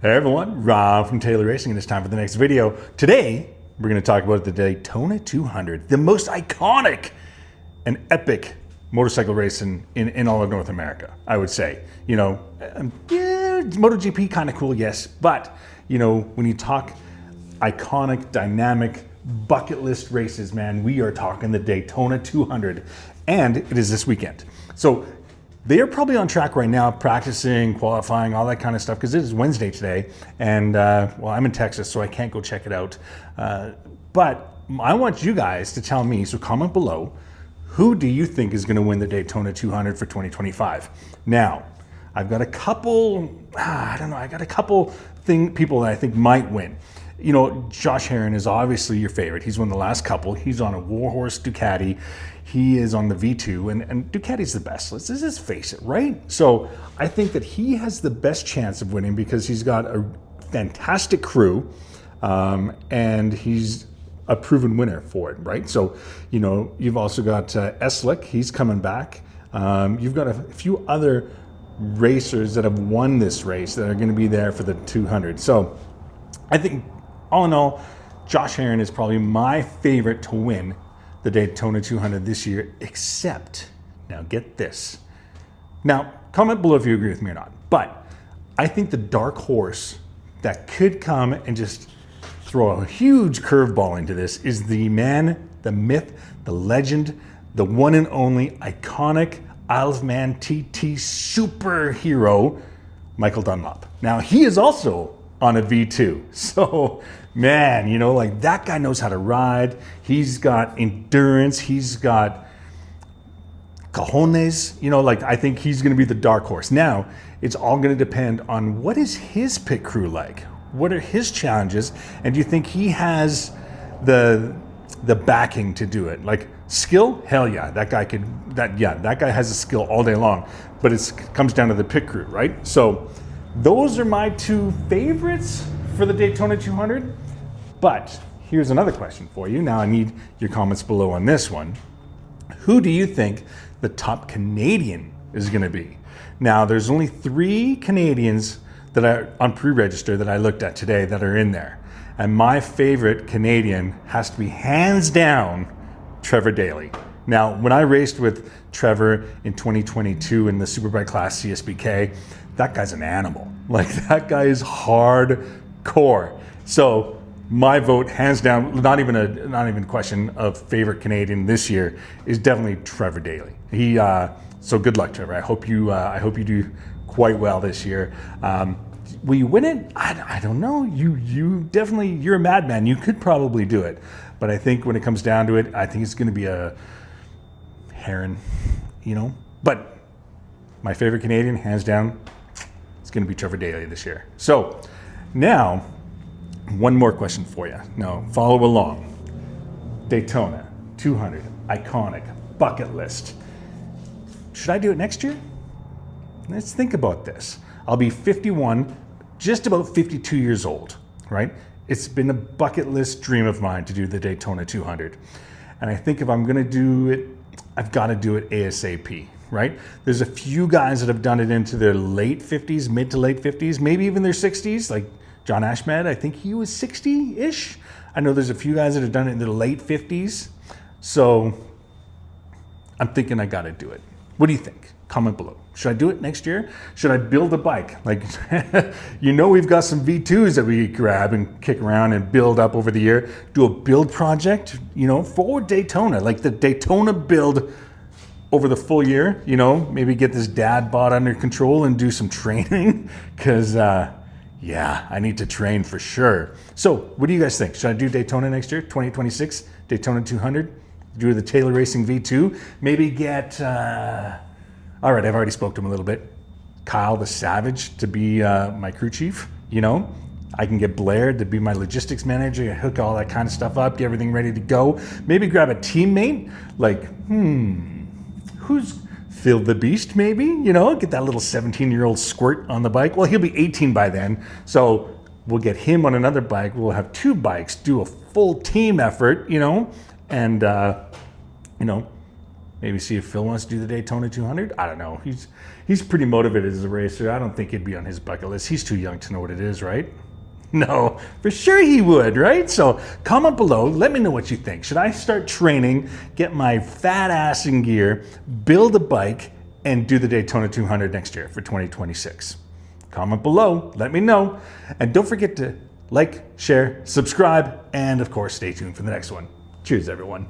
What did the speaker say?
Hey everyone, Rob from Taylor Racing, and it's time for the next video. Today, we're going to talk about the Daytona 200, the most iconic and epic motorcycle race in all of North America, I would say. You know, yeah, MotoGP kind of cool, yes, but, you know, when you talk iconic, dynamic, bucket list races, man, we are talking the Daytona 200, and it is this weekend. So they are probably on track right now, practicing, qualifying, all that kind of stuff, because it is Wednesday today. And, well, I'm in Texas, so I can't go check it out. But I want you guys to tell me, so comment below, who do you think is going to win the Daytona 200 for 2025? Now, I've got a couple, people that I think might win. You know, Josh Herrin is obviously your favorite. He's won the last couple. He's on a Warhorse Ducati. He is on the V2, and Ducati's the best. Let's just face it, right? So I think that he has the best chance of winning because he's got a fantastic crew, and he's a proven winner for it, right? So, you know, you've also got Eslick. He's coming back. You've got a few other racers that have won this race that are going to be there for the 200. So I think, all in all, Josh Herrin is probably my favorite to win the Daytona 200 this year, except, now get this. Now, comment below if you agree with me or not, but I think the dark horse that could come and just throw a huge curveball into this is the man, the myth, the legend, the one and only iconic Isle of Man TT superhero, Michael Dunlop. Now, he is also on a V2. So, man, you know, like that guy knows how to ride. He's got endurance. He's got cojones. You know, like I think he's going to be the dark horse. Now, it's all going to depend on what is his pit crew like? What are his challenges? And do you think he has the backing to do it? Like skill? Hell yeah, that guy has a skill all day long. But it comes down to the pit crew, right? So those are my two favorites for the Daytona 200. But here's another question for you. Now I need your comments below on this one. Who do you think the top Canadian is going to be? Now there's only 3 Canadians that are on pre-register that I looked at today that are in there. And my favorite Canadian has to be hands down Trevor Daley. Now, when I raced with Trevor in 2022 in the Superbike class CSBK, that guy's an animal. Like that guy is hardcore. So my vote, hands down, not even a question of favorite Canadian this year, is definitely Trevor Daley. So good luck, Trevor. I hope you do quite well this year. Will you win it? I don't know. You're a madman. You could probably do it, but I think when it comes down to it, I think it's going to be a Herrin, you know. But my favorite Canadian, hands down, it's going to be Trevor Daley this year. So now, one more question for you. Now, follow along. Daytona 200, iconic, bucket list. Should I do it next year? Let's think about this. I'll be 51, just about 52 years old, right? It's been a bucket list dream of mine to do the Daytona 200. And I think if I'm going to do it, I've got to do it ASAP, right? There's a few guys that have done it into their late 50s, mid to late 50s, maybe even their 60s, like John Ashmed. I think he was 60-ish. I know there's a few guys that have done it in their late 50s. So I'm thinking I got to do it. What do you think? Comment below. Should I do it next year? Should I build a bike? Like, you know, we've got some V2s that we grab and kick around and build up over the year. Do a build project, you know, for Daytona, like the Daytona build over the full year, you know, maybe get this dad bod under control and do some training because, yeah, I need to train for sure. So what do you guys think? Should I do Daytona next year, 2026, Daytona 200? Do the Taylor Racing V2? Maybe get... all right, I've already spoke to him a little bit. Kyle the Savage to be my crew chief, you know. I can get Blair to be my logistics manager, hook all that kind of stuff up, get everything ready to go. Maybe grab a teammate, like, who's Phil the Beast maybe? You know, get that little 17-year-old squirt on the bike. Well, he'll be 18 by then, so we'll get him on another bike. We'll have 2 bikes, do a full team effort, you know, and, you know, Maybe see if Phil wants to do the Daytona 200. I don't know. He's pretty motivated as a racer. I don't think it'd be on his bucket list. He's too young to know what it is, right? No, for sure he would, right? So comment below. Let me know what you think. Should I start training, get my fat ass in gear, build a bike, and do the Daytona 200 next year for 2026? Comment below. Let me know. And don't forget to like, share, subscribe, and of course, stay tuned for the next one. Cheers, everyone.